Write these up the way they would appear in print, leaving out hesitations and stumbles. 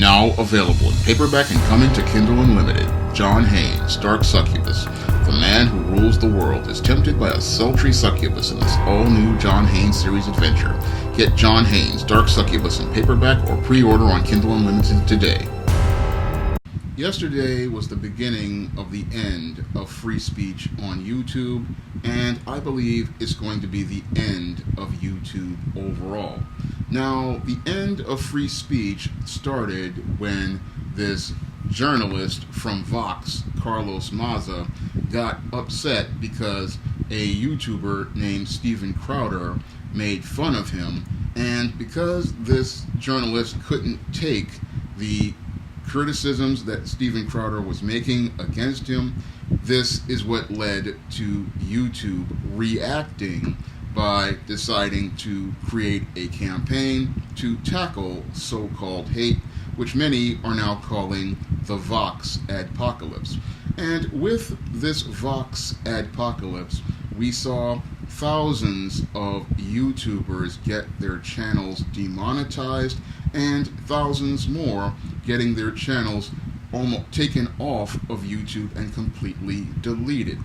Now available in paperback and coming to Kindle Unlimited. John Haynes, Dark Succubus. The man who rules the world is tempted by a sultry succubus in this all-new John Haynes series adventure. Get John Haynes, Dark Succubus in paperback or pre-order on Kindle Unlimited today. Yesterday was the beginning of the end of free speech on YouTube, and I believe it's going to be the end of YouTube overall. Now, the end of free speech started when this journalist from Vox, Carlos Maza, got upset because a YouTuber named Steven Crowder made fun of him, and because this journalist couldn't take the criticisms that Steven Crowder was making against him, this is what led to YouTube reacting by deciding to create a campaign to tackle so-called hate, which many are now calling the Vox Adpocalypse. And with this Vox Adpocalypse, we saw thousands of YouTubers get their channels demonetized and thousands more getting their channels almost taken off of YouTube and completely deleted.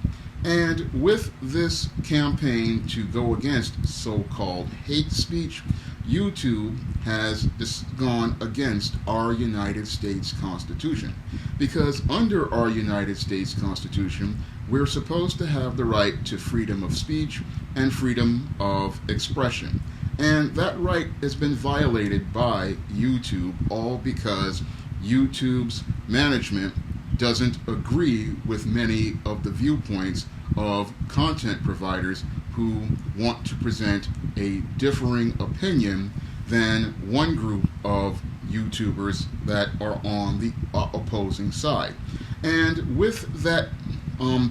And with this campaign to go against so-called hate speech, YouTube has gone against our United States Constitution. Because under our United States Constitution, we're supposed to have the right to freedom of speech and freedom of expression. And that right has been violated by YouTube, all because YouTube's management doesn't agree with many of the viewpoints of content providers who want to present a differing opinion than one group of YouTubers that are on the opposing side. And with that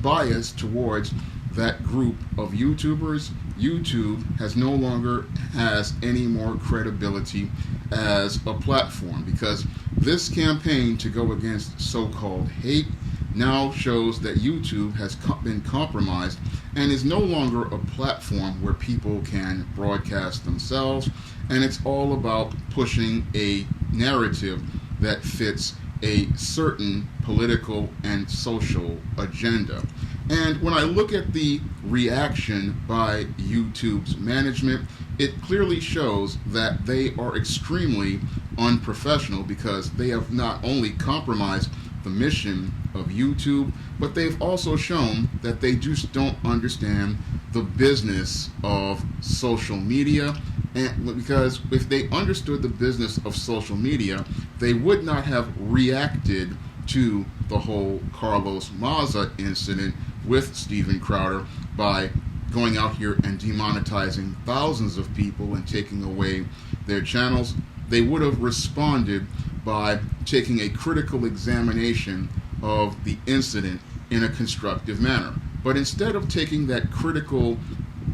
bias towards that group of YouTubers, YouTube no longer has any more credibility as a platform, because this campaign to go against so-called hate now shows that YouTube has been compromised and is no longer a platform where people can broadcast themselves, and it's all about pushing a narrative that fits a certain political and social agenda. And when I look at the reaction by YouTube's management, it clearly shows that they are extremely unprofessional, because they have not only compromised the mission of YouTube, but they've also shown that they just don't understand the business of social media. And because if they understood the business of social media, they would not have reacted to the whole Carlos Maza incident with Steven Crowder by going out here and demonetizing thousands of people and taking away their channels. They would have responded by taking a critical examination of the incident in a constructive manner. But instead of taking that critical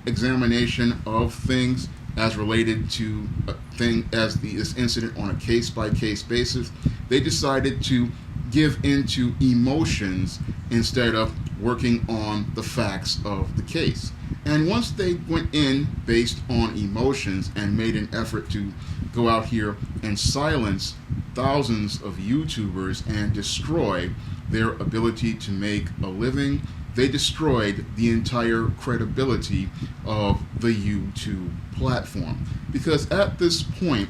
examination of things as related to this incident on a case-by-case basis, they decided to give into emotions instead of working on the facts of the case. And once they went in based on emotions and made an effort to go out here and silence thousands of YouTubers and destroy their ability to make a living, they destroyed the entire credibility of the YouTube platform. Because at this point,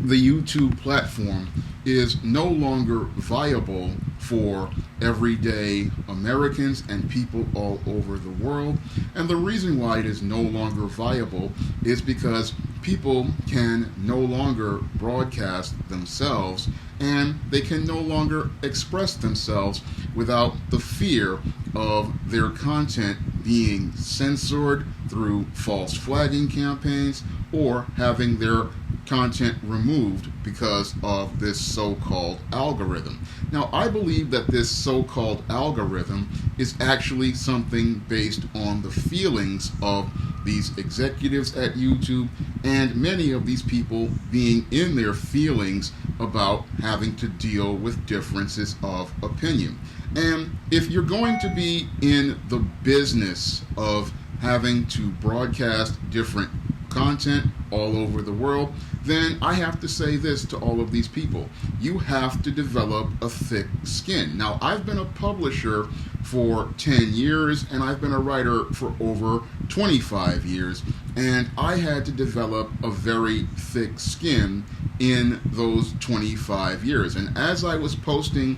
the YouTube platform is no longer viable for everyday Americans and people all over the world. And the reason why it is no longer viable is because people can no longer broadcast themselves, and they can no longer express themselves without the fear of their content being censored through false flagging campaigns or having their content removed because of this so-called algorithm. Now, I believe that this so-called algorithm is actually something based on the feelings of these executives at YouTube, and many of these people being in their feelings about having to deal with differences of opinion. And if you're going to be in the business of having to broadcast different content all over the world, then I have to say this to all of these people. You have to develop a thick skin. Now, I've been a publisher for 10 years, and I've been a writer for over 25 years, and I had to develop a very thick skin in those 25 years. And as I was posting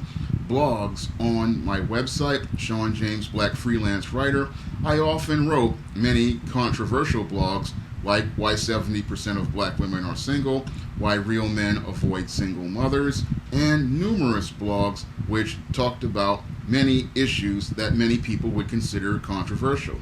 blogs on my website, Shawn James Black Freelance Writer, I often wrote many controversial blogs like Why 70% of Black Women Are Single, Why Real Men Avoid Single Mothers, and numerous blogs which talked about many issues that many people would consider controversial.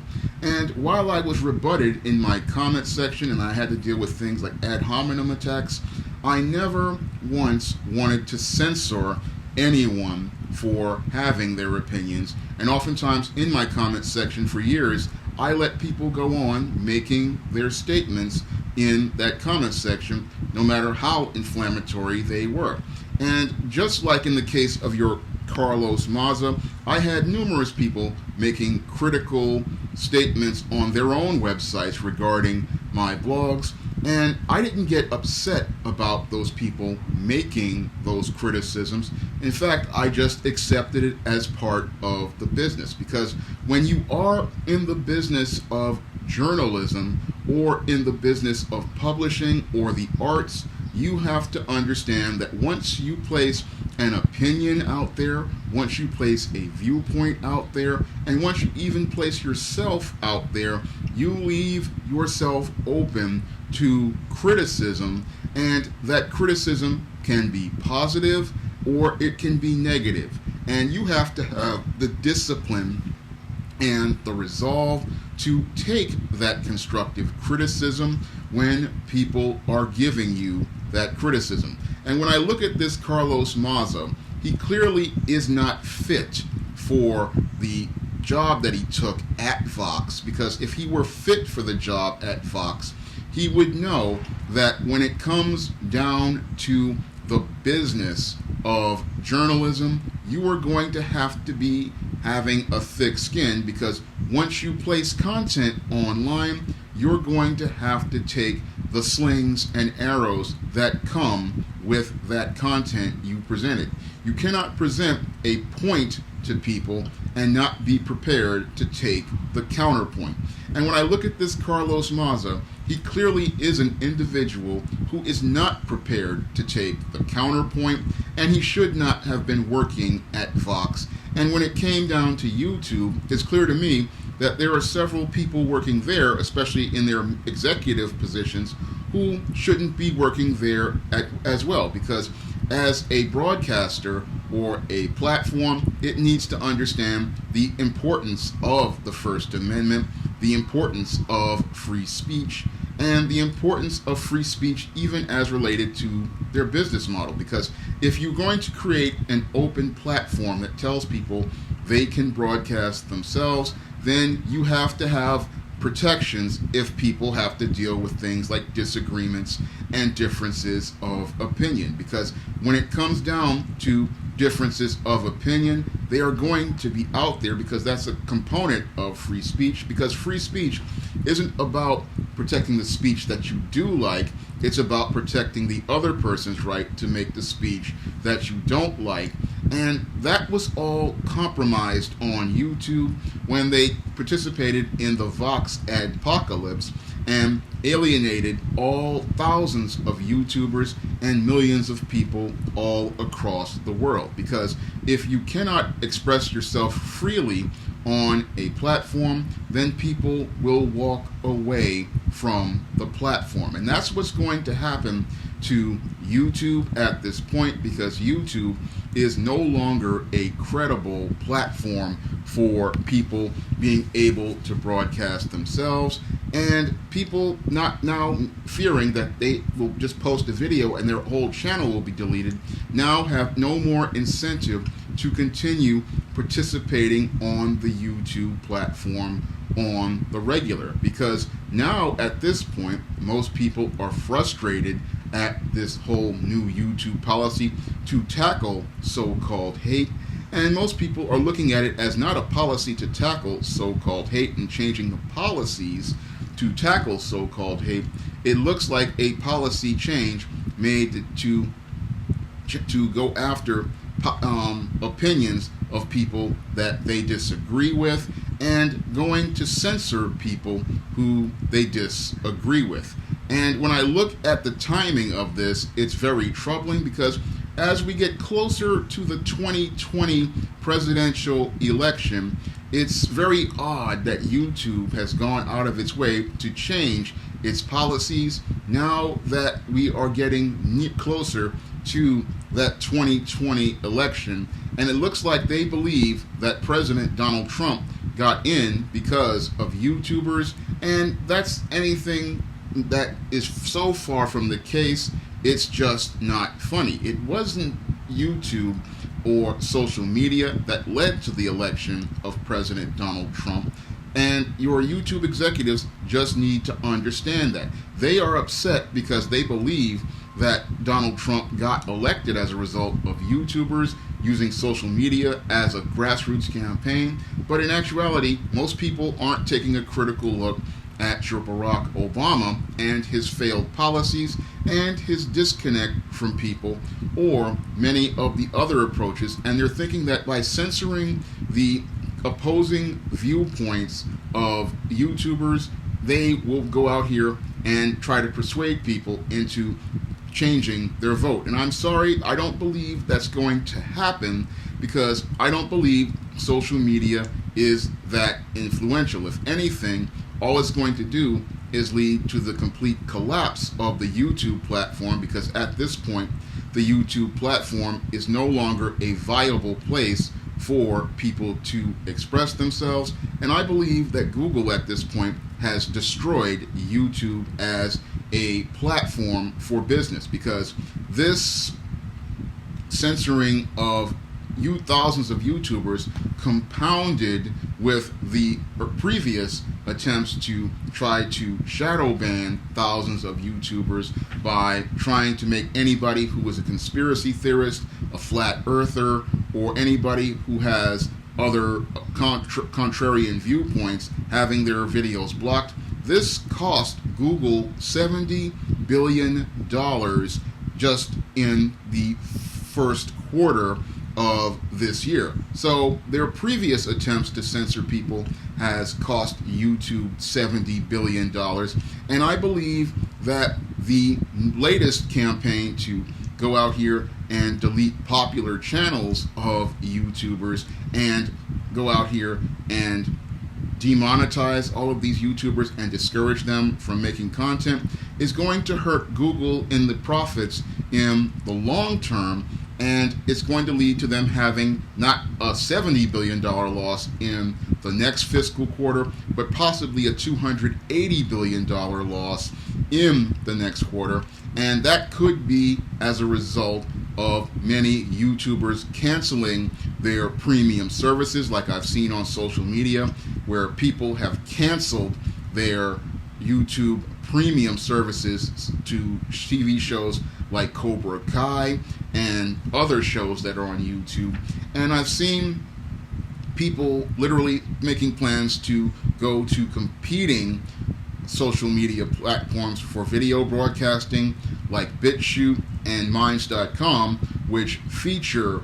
And while I was rebutted in my comment section and I had to deal with things like ad hominem attacks, I never once wanted to censor anyone for having their opinions. And oftentimes in my comment section for years, I let people go on making their statements in that comment section, no matter how inflammatory they were. And just like in the case of your Carlos Maza, I had numerous people making critical statements on their own websites regarding my blogs, and I didn't get upset about those people making those criticisms. In fact, I just accepted it as part of the business, because when you are in the business of journalism or in the business of publishing or the arts, you have to understand that once you place an opinion out there, once you place a viewpoint out there, and once you even place yourself out there, you leave yourself open to criticism, and that criticism can be positive or it can be negative. And you have to have the discipline and the resolve to take that constructive criticism when people are giving you that criticism. And when I look at this Carlos Maza, he clearly is not fit for the job that he took at Vox, because if he were fit for the job at Vox, he would know that when it comes down to the business of journalism, you are going to have to be having a thick skin, because once you place content online, you're going to have to take the slings and arrows that come with that content you presented. You cannot present a point to people and not be prepared to take the counterpoint. And when I look at this Carlos Maza, he clearly is an individual who is not prepared to take the counterpoint, and he should not have been working at Vox. And when it came down to YouTube, it's clear to me that there are several people working there, especially in their executive positions, who shouldn't be working there as well, because as a broadcaster or a platform, it needs to understand the importance of the First Amendment, the importance of free speech, and the importance of free speech even as related to their business model. Because if you're going to create an open platform that tells people they can broadcast themselves, then you have to have protections if people have to deal with things like disagreements and differences of opinion. Because when it comes down to differences of opinion, they are going to be out there, because that's a component of free speech. Because free speech isn't about protecting the speech that you do like, it's about protecting the other person's right to make the speech that you don't like. And that was all compromised on YouTube when they participated in the Vox Adpocalypse and alienated all thousands of YouTubers and millions of people all across the world. Because if you cannot express yourself freely on a platform, then people will walk away from the platform. And that's what's going to happen to YouTube at this point, because YouTube is no longer a credible platform for people being able to broadcast themselves, and people not now fearing that they will just post a video and their whole channel will be deleted, now have no more incentive to continue participating on the YouTube platform on the regular. Because now at this point, most people are frustrated at this whole new YouTube policy to tackle so-called hate, And most people are looking at it as not a policy to tackle so-called hate and changing the policies to tackle so-called hate. It looks like a policy change made to go after opinions of people that they disagree with, and going to censor people who they disagree with. And when I look at the timing of this, it's very troubling, because as we get closer to the 2020 presidential election, it's very odd that YouTube has gone out of its way to change its policies now that we are getting closer to that 2020 election. And it looks like they believe that President Donald Trump got in because of YouTubers, and that's anything that is so far from the case. It's just not funny. It wasn't YouTube or social media that led to the election of President Donald Trump. And your YouTube executives just need to understand that. They are upset because they believe that Donald Trump got elected as a result of YouTubers using social media as a grassroots campaign. But in actuality, most people aren't taking a critical look at your Barack Obama and his failed policies and his disconnect from people, or many of the other approaches. And they're thinking that by censoring the opposing viewpoints of YouTubers, they will go out here and try to persuade people into changing their vote. And I'm sorry, I don't believe that's going to happen, because I don't believe social media is that influential. If anything, all it's going to do is lead to the complete collapse of the YouTube platform, because at this point, the YouTube platform is no longer a viable place for people to express themselves. And I believe that Google at this point has destroyed YouTube as a platform for business, because this censoring of thousands of YouTubers, compounded with the previous attempts to try to shadow ban thousands of YouTubers by trying to make anybody who is a conspiracy theorist, a flat earther, or anybody who has other contrarian viewpoints having their videos blocked. This cost Google $70 billion just in the first quarter of this year. So their previous attempts to censor people has cost YouTube $70 billion. And I believe that the latest campaign to go out here and delete popular channels of YouTubers and go out here and demonetize all of these YouTubers and discourage them from making content is going to hurt Google in the profits in the long term. And it's going to lead to them having not a $70 billion loss in the next fiscal quarter, but possibly a $280 billion loss in the next quarter. And that could be as a result of many YouTubers canceling their premium services, like I've seen on social media, where people have canceled their YouTube premium services to TV shows like Cobra Kai and other shows that are on YouTube. And I've seen people literally making plans to go to competing social media platforms for video broadcasting like BitChute and Minds.com, which feature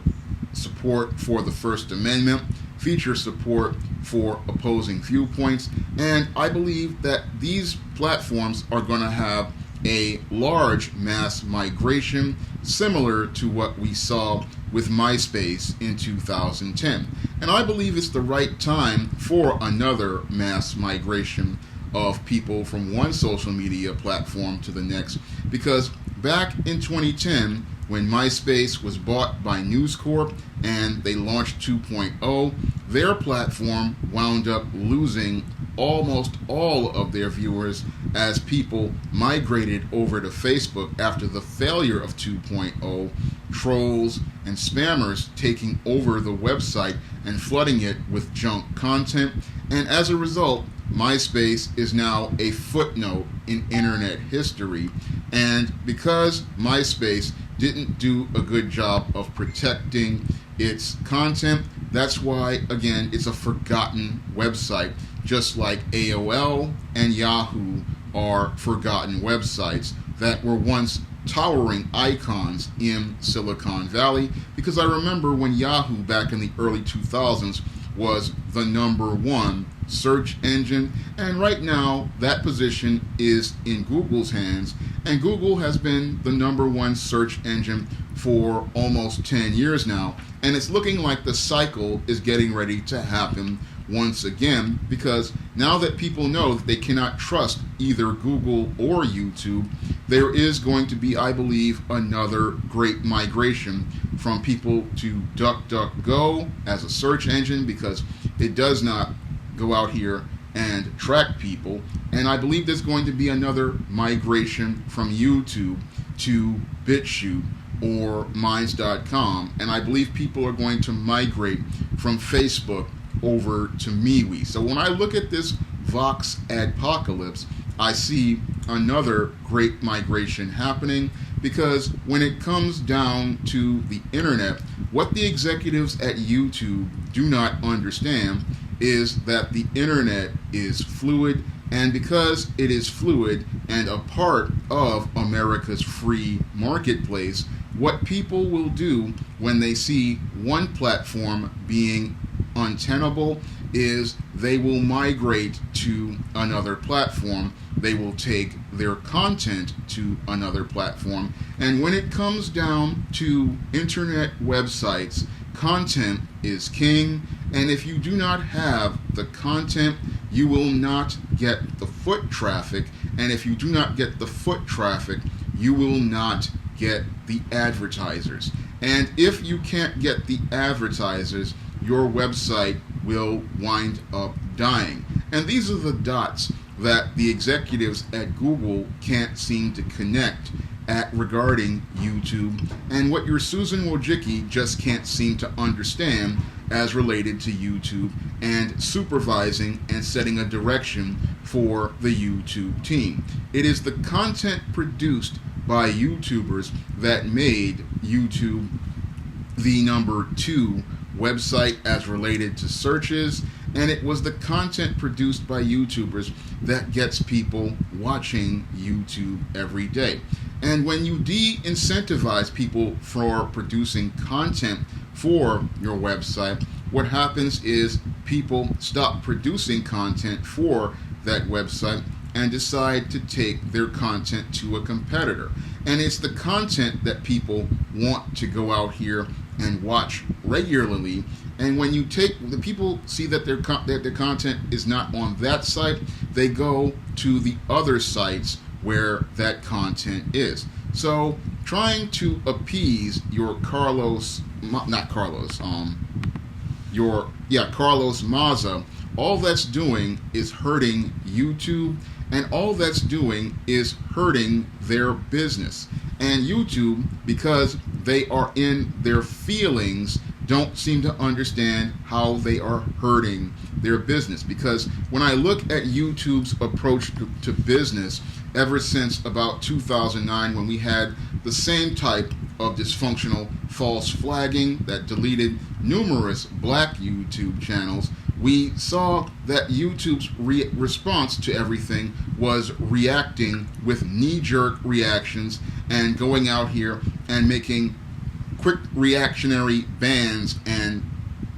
support for the First Amendment, feature support for opposing viewpoints. And I believe that these platforms are going to have a large mass migration, similar to what we saw with MySpace in 2010. And I believe it's the right time for another mass migration of people from one social media platform to the next, because back in 2010, when MySpace was bought by News Corp and they launched 2.0, their platform wound up losing almost all of their viewers as people migrated over to Facebook after the failure of 2.0, trolls and spammers taking over the website and flooding it with junk content. And as a result, MySpace is now a footnote in internet history. And because MySpace didn't do a good job of protecting its content. That's why, again, it's a forgotten website, just like AOL and Yahoo are forgotten websites that were once towering icons in Silicon Valley, because I remember when Yahoo back in the early 2000s was the #1 search engine, and right now that position is in Google's hands, and Google has been the #1 search engine for almost 10 years now, and it's looking like the cycle is getting ready to happen once again, because now that people know that they cannot trust either Google or YouTube, there is going to be, I believe, another great migration from people to DuckDuckGo as a search engine, because it does not go out here and track people. And I believe there's going to be another migration from YouTube to BitChute or Minds.com, and I believe people are going to migrate from Facebook over to MeWe. So when I look at this Vox Adpocalypse, I see another great migration happening, because when it comes down to the internet, what the executives at YouTube do not understand is that the internet is fluid, and because it is fluid and a part of America's free marketplace, what people will do when they see one platform being untenable is they will migrate to another platform. They will take their content to another platform. And when it comes down to internet websites, content is king. And if you do not have the content, you will not get the foot traffic. And if you do not get the foot traffic, you will not get the advertisers. And if you can't get the advertisers, your website will wind up dying. And these are the dots that the executives at Google can't seem to connect at regarding YouTube, and what your Susan Wojcicki just can't seem to understand as related to YouTube and supervising and setting a direction for the YouTube team. It is the content produced by YouTubers that made YouTube the #2 website as related to searches, and it was the content produced by YouTubers that gets people watching YouTube every day. And when you de-incentivize people for producing content for your website, what happens is people stop producing content for that website and decide to take their content to a competitor. And it's the content that people want to go out here and watch regularly. And when you take the people see that their content is not on that site, they go to the other sites where that content is. So trying to appease your Carlos Maza, all that's doing is hurting YouTube, and all that's doing is hurting their business. And YouTube, because they are in their feelings, don't seem to understand how they are hurting their business. Because when I look at YouTube's approach to business, ever since about 2009, when we had the same type of dysfunctional false flagging that deleted numerous black YouTube channels, we saw that YouTube's response to everything was reacting with knee-jerk reactions and going out here and making quick reactionary bans and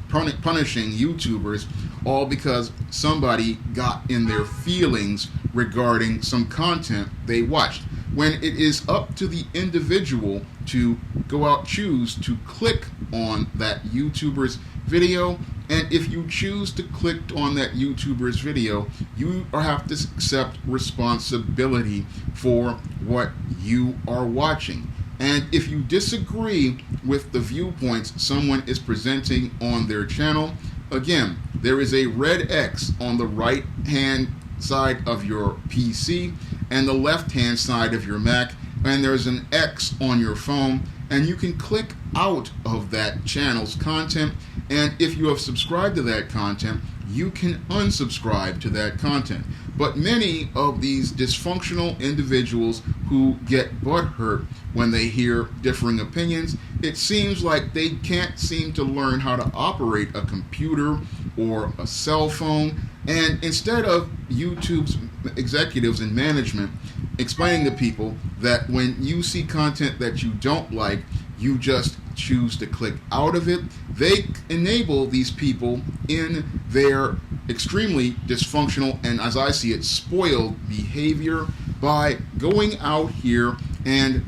punishing YouTubers, all because somebody got in their feelings regarding some content they watched. When it is up to the individual to go out, choose to click on that YouTuber's video, and if you choose to click on that YouTuber's video, you have to accept responsibility for what you are watching. And if you disagree with the viewpoints someone is presenting on their channel, again, there is a red X on the right hand side of your PC and the left hand side of your Mac, and there's an X on your phone, and you can click out of that channel's content, and if you have subscribed to that content, you can unsubscribe to that content. But many of these dysfunctional individuals who get butthurt when they hear differing opinions, it seems like they can't seem to learn how to operate a computer or a cell phone. And instead of YouTube's executives and management explaining to people that when you see content that you don't like, you just choose to click out of it, they enable these people in their extremely dysfunctional and, as I see it, spoiled behavior by going out here and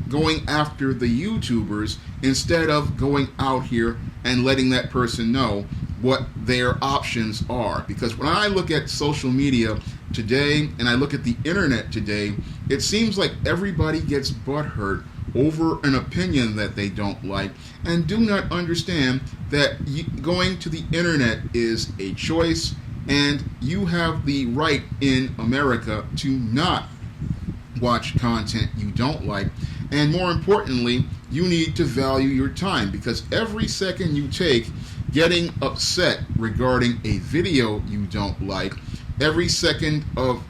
going after the YouTubers instead of going out here and letting that person know what their options are. Because when I look at social media today and I look at the internet today, it seems like everybody gets butthurt over an opinion that they don't like and do not understand that going to the internet is a choice, and you have the right in America to not watch content you don't like. And more importantly, you need to value your time, because every second you take getting upset regarding a video you don't like, every second of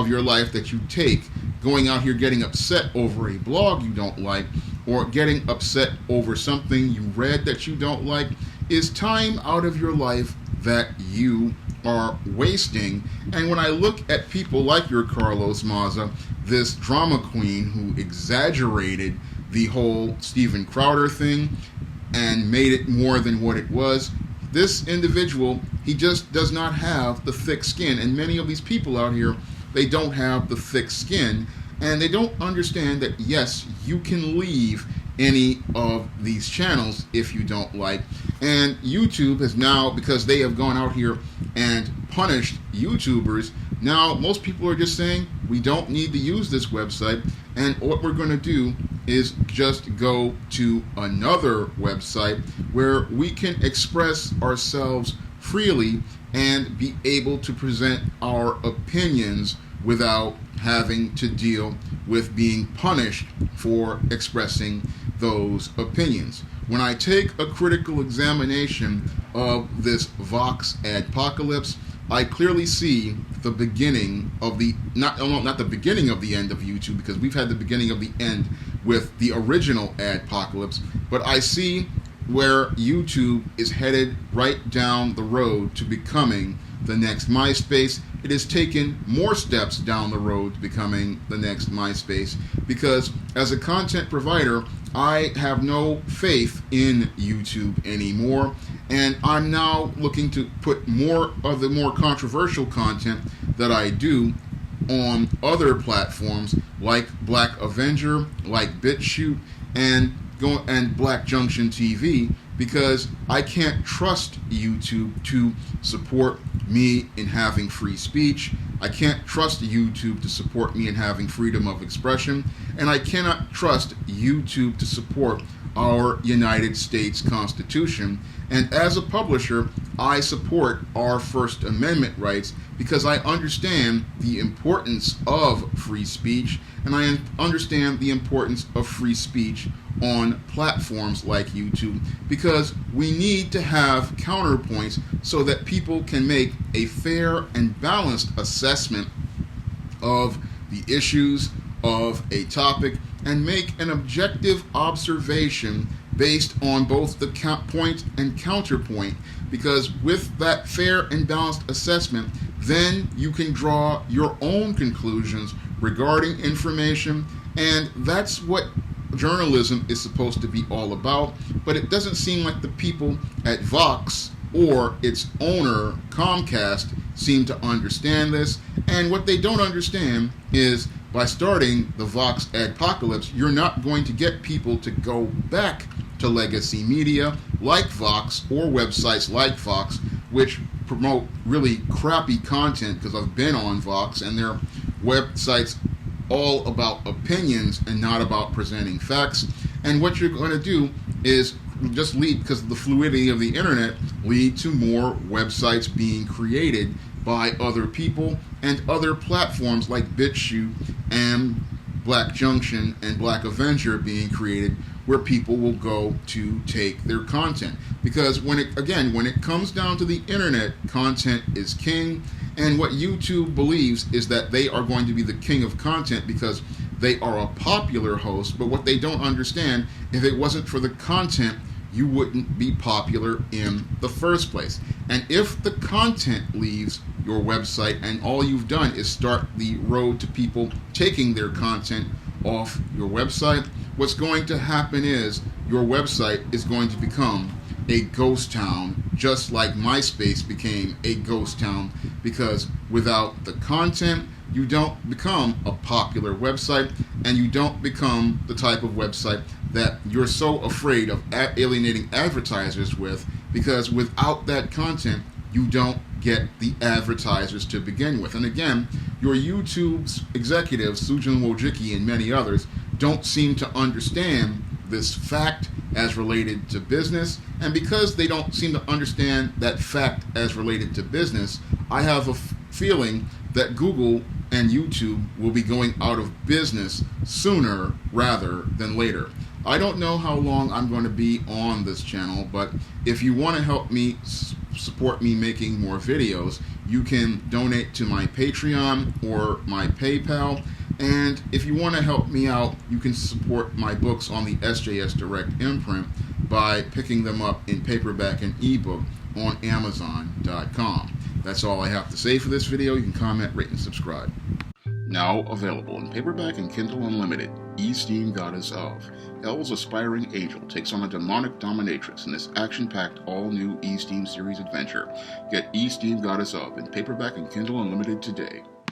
your life that you take going out here getting upset over a blog you don't like, or getting upset over something you read that you don't like, is time out of your life that you are wasting. And when I look at people like your Carlos Maza, this drama queen who exaggerated the whole Steven Crowder thing and made it more than what it was, this individual, he just does not have the thick skin. And many of these people out here, they don't have the thick skin, and they don't understand that, yes, you can leave any of these channels if you don't like. And YouTube has now, because they have gone out here and punished YouTubers, now most people are just saying, we don't need to use this website, and what we're going to do is just go to another website where we can express ourselves freely and be able to present our opinions without having to deal with being punished for expressing those opinions. When I take a critical examination of this Vox Adpocalypse, I clearly see the beginning of the, not the beginning of the end of YouTube, because we've had the beginning of the end with the original Adpocalypse, but I see where YouTube is headed right down the road to becoming the next MySpace. It has taken more steps down the road to becoming the next MySpace, because as a content provider, I have no faith in YouTube anymore, and I'm now looking to put more of the more controversial content that I do on other platforms like Black Avenger, like BitChute, and Black Junction TV, because I can't trust YouTube to support me in having free speech. I can't trust YouTube to support me in having freedom of expression, and I cannot trust YouTube to support our United States Constitution. And as a publisher, I support our First Amendment rights because I understand the importance of free speech, and I understand the importance of free speech on platforms like YouTube, because we need to have counterpoints so that people can make a fair and balanced assessment of the issues of a topic and make an objective observation based on both the point and counterpoint, because with that fair and balanced assessment, then you can draw your own conclusions regarding information, and that's what journalism is supposed to be all about. But it doesn't seem like the people at Vox or its owner Comcast seem to understand this. And what they don't understand is by starting the Vox Adpocalypse, you're not going to get people to go back to legacy media like Vox or websites like Vox, which promote really crappy content, because I've been on Vox and their websites all about opinions and not about presenting facts. And what you're going to do is just lead, because of the fluidity of the internet, lead to more websites being created by other people and other platforms like BitChute and Black Junction and Black Avenger being created, where people will go to take their content. Because when it comes down to the internet, content is king. And what YouTube believes is that they are going to be the king of content, because they are a popular host, but what they don't understand, if it wasn't for the content, you wouldn't be popular in the first place. And if the content leaves your website and all you've done is start the road to people taking their content off your website, what's going to happen is your website is going to become a ghost town, just like MySpace became a ghost town, because without the content, you don't become a popular website, and you don't become the type of website that you're so afraid of alienating advertisers with, because without that content, you don't get the advertisers to begin with. And again, your YouTube's executives, Sujin Wojcicki and many others, don't seem to understand this fact as related to business. And because they don't seem to understand that fact as related to business, I have a feeling that Google and YouTube will be going out of business sooner rather than later. I don't know how long I'm going to be on this channel, but if you want to help me support me making more videos, you can donate to my Patreon or my PayPal. And if you want to help me out, you can support my books on the SJS Direct imprint by picking them up in paperback and ebook on Amazon.com. That's all I have to say for this video. You can comment, rate, and subscribe. Now available in paperback and Kindle Unlimited, Esteemed Goddess of. Hell's aspiring angel takes on a demonic dominatrix in this action-packed all-new Esteemed series adventure. Get Esteemed Goddess of in paperback and Kindle Unlimited today.